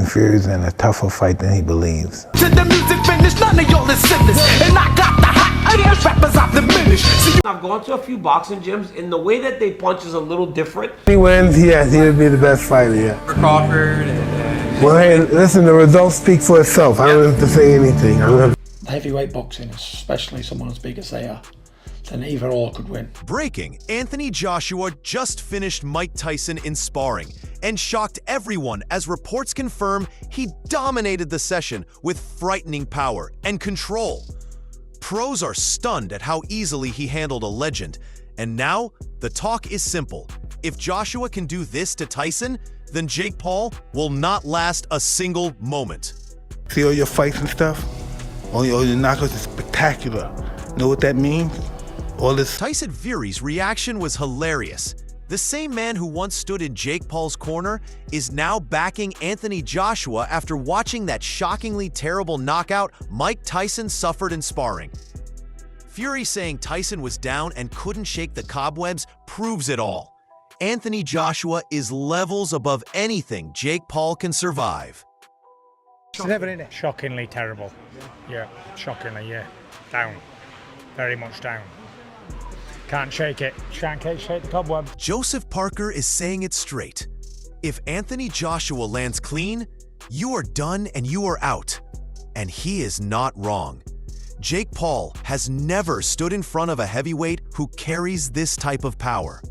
Fury's in a tougher fight than he believes. To the music finish, none of y'all is sinless. And I got the hot ass rappers I've diminished. I've gone to a few boxing gyms, and the way that they punch is a little different. He wins, yes, he would be the best fighter, yeah. Crawford and... Well, hey, listen, the results speak for itself. I don't have to say anything. Heavyweight boxing, especially someone as big as they are, then either or could win. Breaking, Anthony Joshua just finished Mike Tyson in sparring and shocked everyone as reports confirm he dominated the session with frightening power and control. Pros are stunned at how easily he handled a legend, and now the talk is simple. If Joshua can do this to Tyson, then Jake Paul will not last a single moment. See all your fights and stuff? All your knockouts is spectacular. Know what that means? All this. Tyson Fury's reaction was hilarious. The same man who once stood in Jake Paul's corner is now backing Anthony Joshua after watching that shockingly terrible knockout Mike Tyson suffered in sparring. Fury saying Tyson was down and couldn't shake the cobwebs proves it all. Anthony Joshua is levels above anything Jake Paul can survive. Shockingly terrible. Yeah, shockingly, yeah. Down. Very much down. Can't shake it. Can't shake the cobweb. Joseph Parker is saying it straight. If Anthony Joshua lands clean, you are done and you are out. And he is not wrong. Jake Paul has never stood in front of a heavyweight who carries this type of power.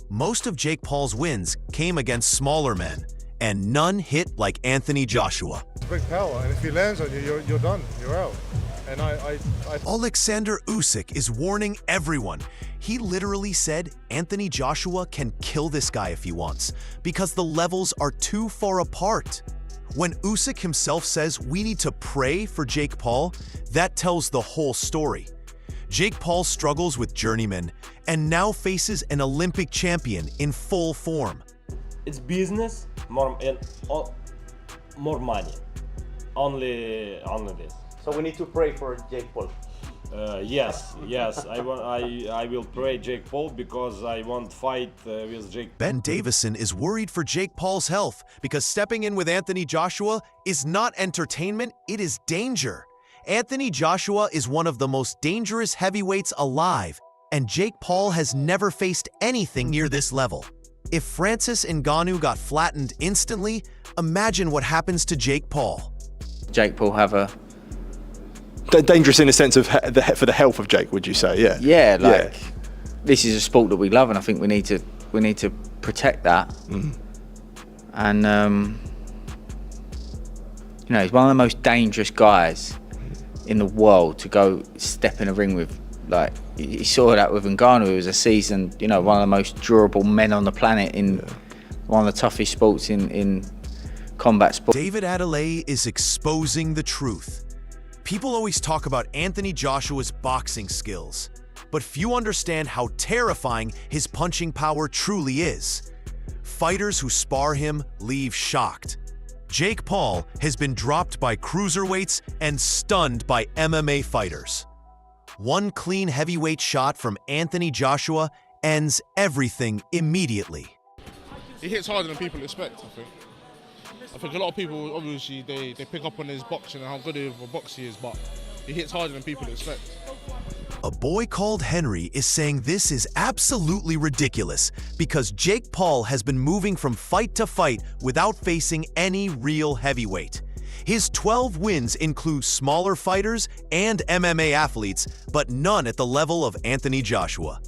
Most of Jake Paul's wins came against smaller men, and none hit like Anthony Joshua. Big power, and if he lands on you, you're done. You're out. And Alexander Usyk is warning everyone. He literally said Anthony Joshua can kill this guy if he wants, because the levels are too far apart. When Usyk himself says we need to pray for Jake Paul, that tells the whole story. Jake Paul struggles with journeymen and now faces an Olympic champion in full form. It's business, more money. Only this. So we need to pray for Jake Paul. Yes. I will pray Jake Paul because I want fight with Jake. Ben Davison is worried for Jake Paul's health because stepping in with Anthony Joshua is not entertainment, it is danger. Anthony Joshua is one of the most dangerous heavyweights alive, and Jake Paul has never faced anything near this level. If Francis Ngannou got flattened instantly, imagine what happens to Jake Paul. Jake Paul have a... Dangerous in the sense of for the health of Jake, would you say? Yeah. Yeah, like this is a sport that we love, and I think we need to protect that. And you know, he's one of the most dangerous guys in the world to go step in a ring with. Like you saw that with Ngannou, who was a seasoned, you know, one of the most durable men on the planet in one of the toughest sports in combat sport. David Adelaide is exposing the truth. People always talk about Anthony Joshua's boxing skills, but few understand how terrifying his punching power truly is. Fighters who spar him leave shocked. Jake Paul has been dropped by cruiserweights and stunned by MMA fighters. One clean heavyweight shot from Anthony Joshua ends everything immediately. he hits harder than people expect, I think. I think a lot of people, obviously, they pick up on his boxing and how good of a boxer he is, but he hits harder than people expect. A boy called Henry is saying this is absolutely ridiculous because Jake Paul has been moving from fight to fight without facing any real heavyweight. His 12 wins include smaller fighters and MMA athletes, but none at the level of Anthony Joshua.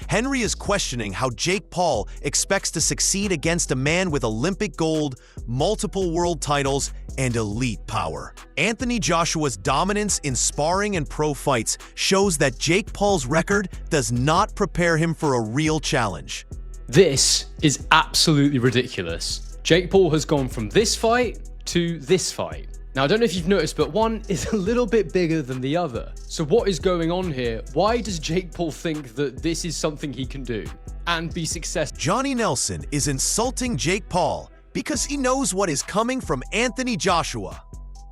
Henry is questioning how Jake Paul expects to succeed against a man with Olympic gold, multiple world titles, and elite power. Anthony Joshua's dominance in sparring and pro fights shows that Jake Paul's record does not prepare him for a real challenge. This is absolutely ridiculous. Jake Paul has gone from this fight to this fight. Now, I don't know if you've noticed, but one is a little bit bigger than the other. So what is going on here? Why does Jake Paul think that this is something he can do and be successful? Johnny Nelson is insulting Jake Paul because he knows what is coming from Anthony Joshua.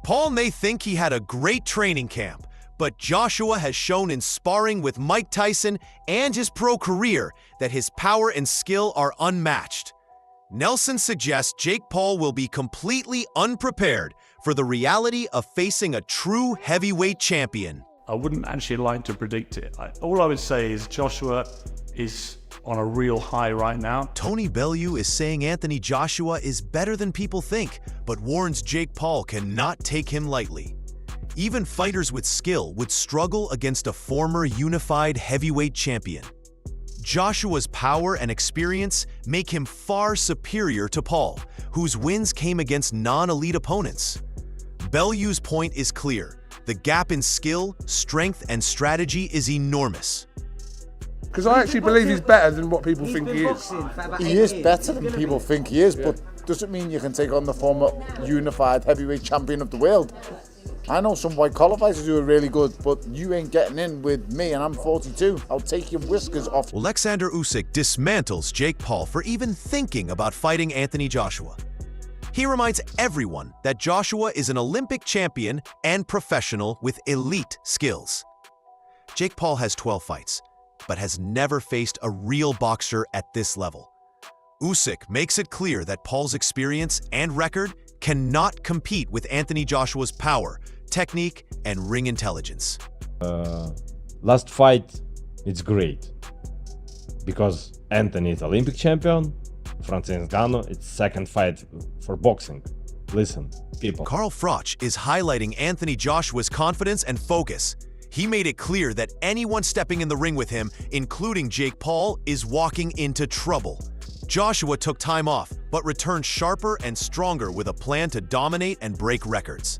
Paul may think he had a great training camp, but Joshua has shown in sparring with Mike Tyson and his pro career that his power and skill are unmatched. Nelson suggests Jake Paul will be completely unprepared for the reality of facing a true heavyweight champion. I wouldn't actually like to predict it. All I would say is Joshua is on a real high right now. Tony Bellew is saying Anthony Joshua is better than people think, but warns Jake Paul cannot take him lightly. Even fighters with skill would struggle against a former unified heavyweight champion. Joshua's power and experience make him far superior to Paul, whose wins came against non-elite opponents. Bellew's point is clear. The gap in skill, strength, and strategy is enormous. Because I actually believe he's better than what people think he is. He is better than people think he is, but doesn't mean you can take on the former unified heavyweight champion of the world. I know some white-collar fighters who are really good, but you ain't getting in with me, and I'm 42. I'll take your whiskers off. Alexander Usyk dismantles Jake Paul for even thinking about fighting Anthony Joshua. He reminds everyone that Joshua is an Olympic champion and professional with elite skills. Jake Paul has 12 fights, but has never faced a real boxer at this level. Usyk makes it clear that Paul's experience and record cannot compete with Anthony Joshua's power, technique, and ring intelligence. Last fight, it's great. Because Anthony is Olympic champion, Francis Ngannou, it's second fight for boxing. Listen, people. Carl Froch is highlighting Anthony Joshua's confidence and focus. He made it clear that anyone stepping in the ring with him, including Jake Paul, is walking into trouble. Joshua took time off, but returned sharper and stronger with a plan to dominate and break records.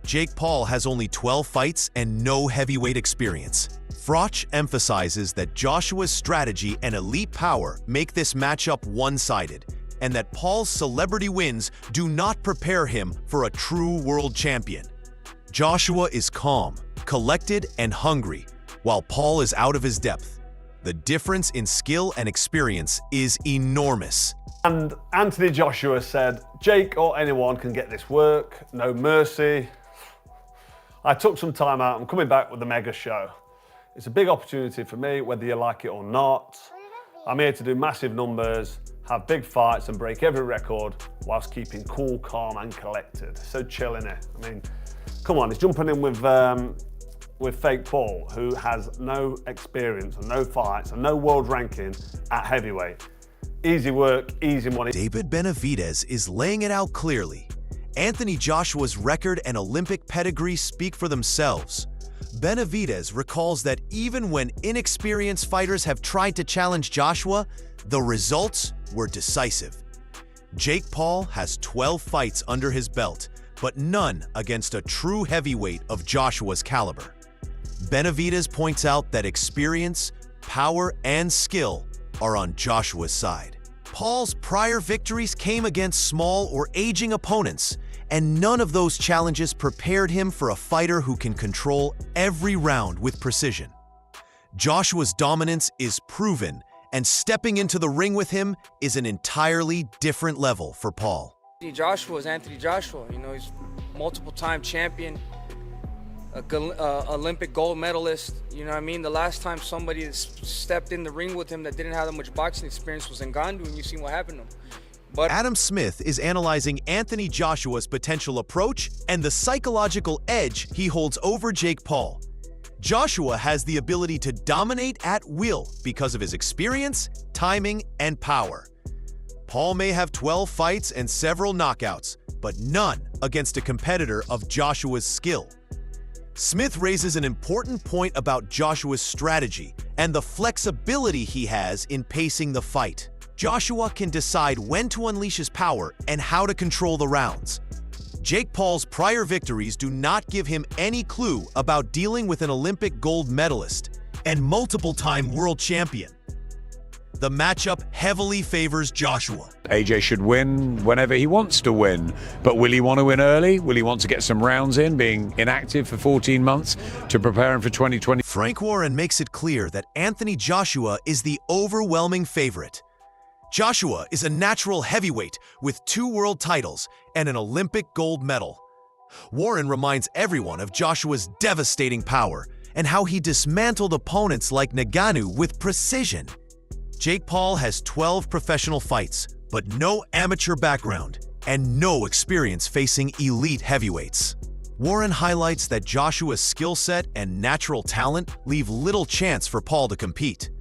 Jake Paul has only 12 fights and no heavyweight experience. Froch emphasizes that Joshua's strategy and elite power make this matchup one-sided, and that Paul's celebrity wins do not prepare him for a true world champion. Joshua is calm, collected, and hungry, while Paul is out of his depth. The difference in skill and experience is enormous. And Anthony Joshua said, Jake or anyone can get this work, no mercy. I took some time out, I'm coming back with the mega show. It's a big opportunity for me, whether you like it or not. I'm here to do massive numbers, have big fights and break every record whilst keeping cool, calm and collected. So chill in it. I mean, come on, he's jumping in with fake Paul, who has no experience and no fights and no world ranking at heavyweight. Easy work, easy money. David Benavidez is laying it out clearly. Anthony Joshua's record and Olympic pedigree speak for themselves. Benavidez recalls that even when inexperienced fighters have tried to challenge Joshua, the results were decisive. Jake Paul has 12 fights under his belt, but none against a true heavyweight of Joshua's caliber. Benavidez points out that experience, power, and skill are on Joshua's side. Paul's prior victories came against small or aging opponents, and none of those challenges prepared him for a fighter who can control every round with precision. Joshua's dominance is proven, and stepping into the ring with him is an entirely different level for Paul. Joshua is Anthony Joshua. You know, he's multiple-time champion, Olympic gold medalist. You know what I mean? The last time somebody stepped in the ring with him that didn't have that much boxing experience was Ngannou, and you've seen what happened to him. But Adam Smith is analyzing Anthony Joshua's potential approach and the psychological edge he holds over Jake Paul. Joshua has the ability to dominate at will because of his experience, timing, and power. Paul may have 12 fights and several knockouts, but none against a competitor of Joshua's skill. Smith raises an important point about Joshua's strategy and the flexibility he has in pacing the fight. Joshua can decide when to unleash his power and how to control the rounds. Jake Paul's prior victories do not give him any clue about dealing with an Olympic gold medalist and multiple-time world champion. The matchup heavily favors Joshua. AJ should win whenever he wants to win, but will he want to win early? Will he want to get some rounds in, being inactive for 14 months to prepare him for 2020? Frank Warren makes it clear that Anthony Joshua is the overwhelming favorite. Joshua is a natural heavyweight with 2 world titles and an Olympic gold medal. Warren reminds everyone of Joshua's devastating power and how he dismantled opponents like Ngannou with precision. Jake Paul has 12 professional fights, but no amateur background and no experience facing elite heavyweights. Warren highlights that Joshua's skill set and natural talent leave little chance for Paul to compete.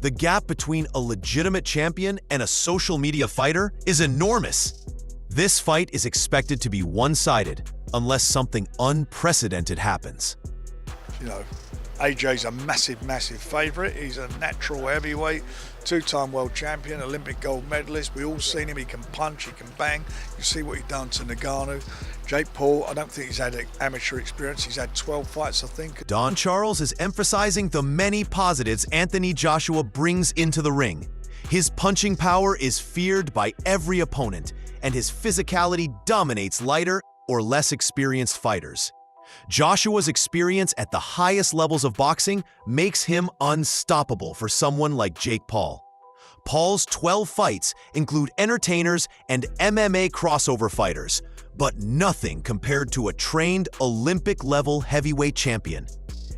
The gap between a legitimate champion and a social media fighter is enormous. This fight is expected to be one-sided unless something unprecedented happens. You know, AJ's a massive favourite. He's a natural heavyweight, two-time world champion, Olympic gold medalist. We've all seen him. He can punch, he can bang. You see what he's done to Ngannou. Jake Paul, I don't think he's had amateur experience. He's had 12 fights, I think. Don Charles is emphasizing the many positives Anthony Joshua brings into the ring. His punching power is feared by every opponent, and his physicality dominates lighter or less experienced fighters. Joshua's experience at the highest levels of boxing makes him unstoppable for someone like Jake Paul. Paul's 12 fights include entertainers and MMA crossover fighters, but nothing compared to a trained Olympic-level heavyweight champion.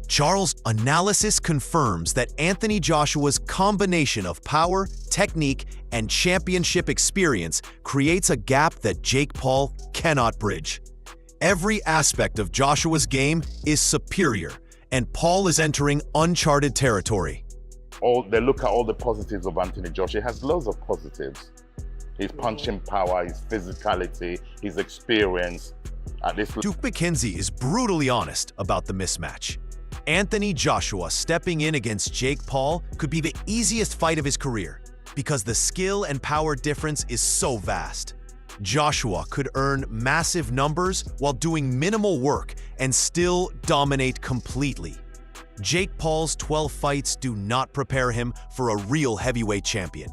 Charles' analysis confirms that Anthony Joshua's combination of power, technique, and championship experience creates a gap that Jake Paul cannot bridge. Every aspect of Joshua's game is superior, and Paul is entering uncharted territory. They look at all the positives of Anthony Joshua. He has loads of positives. His punching power, his physicality, his experience. Duke McKenzie is brutally honest about the mismatch. Anthony Joshua stepping in against Jake Paul could be the easiest fight of his career because the skill and power difference is so vast. Joshua could earn massive numbers while doing minimal work and still dominate completely. Jake Paul's 12 fights do not prepare him for a real heavyweight champion.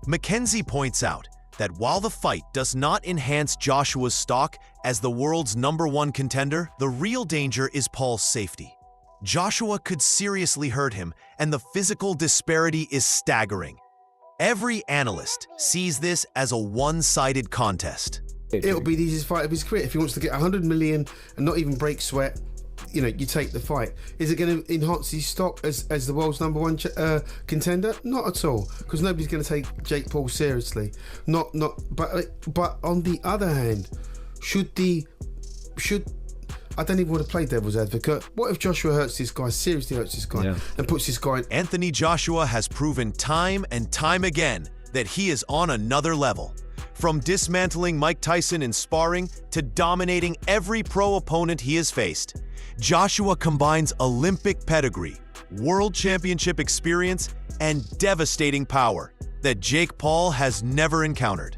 McKenzie points out that while the fight does not enhance Joshua's stock as the world's #1 contender, the real danger is Paul's safety. Joshua could seriously hurt him, and the physical disparity is staggering. Every analyst sees this as a one-sided contest. It'll be the easiest fight of his career. If he wants to get 100 million and not even break sweat, you know, you take the fight. Is it going to enhance his stock as the world's #1 contender? Not at all, because nobody's going to take Jake Paul seriously. But on the other hand, I don't even want to play devil's advocate. What if Joshua hurts this guy, seriously hurts this guy, and puts this guy in... Anthony Joshua has proven time and time again that he is on another level. From dismantling Mike Tyson in sparring to dominating every pro opponent he has faced, Joshua combines Olympic pedigree, world championship experience, and devastating power that Jake Paul has never encountered.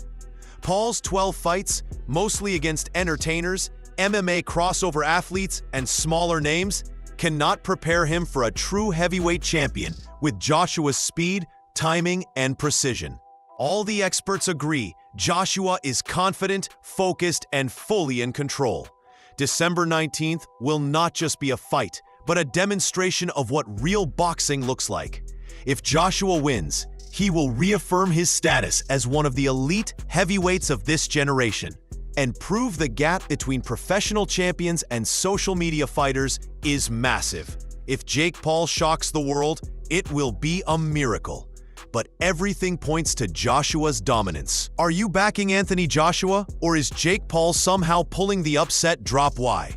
Paul's 12 fights, mostly against entertainers, MMA crossover athletes, and smaller names, cannot prepare him for a true heavyweight champion with Joshua's speed, timing, and precision. All the experts agree Joshua is confident, focused, and fully in control. December 19th will not just be a fight, but a demonstration of what real boxing looks like. If Joshua wins, he will reaffirm his status as one of the elite heavyweights of this generation and prove the gap between professional champions and social media fighters is massive. If Jake Paul shocks the world, it will be a miracle. But everything points to Joshua's dominance. Are you backing Anthony Joshua, or is Jake Paul somehow pulling the upset? Drop Y.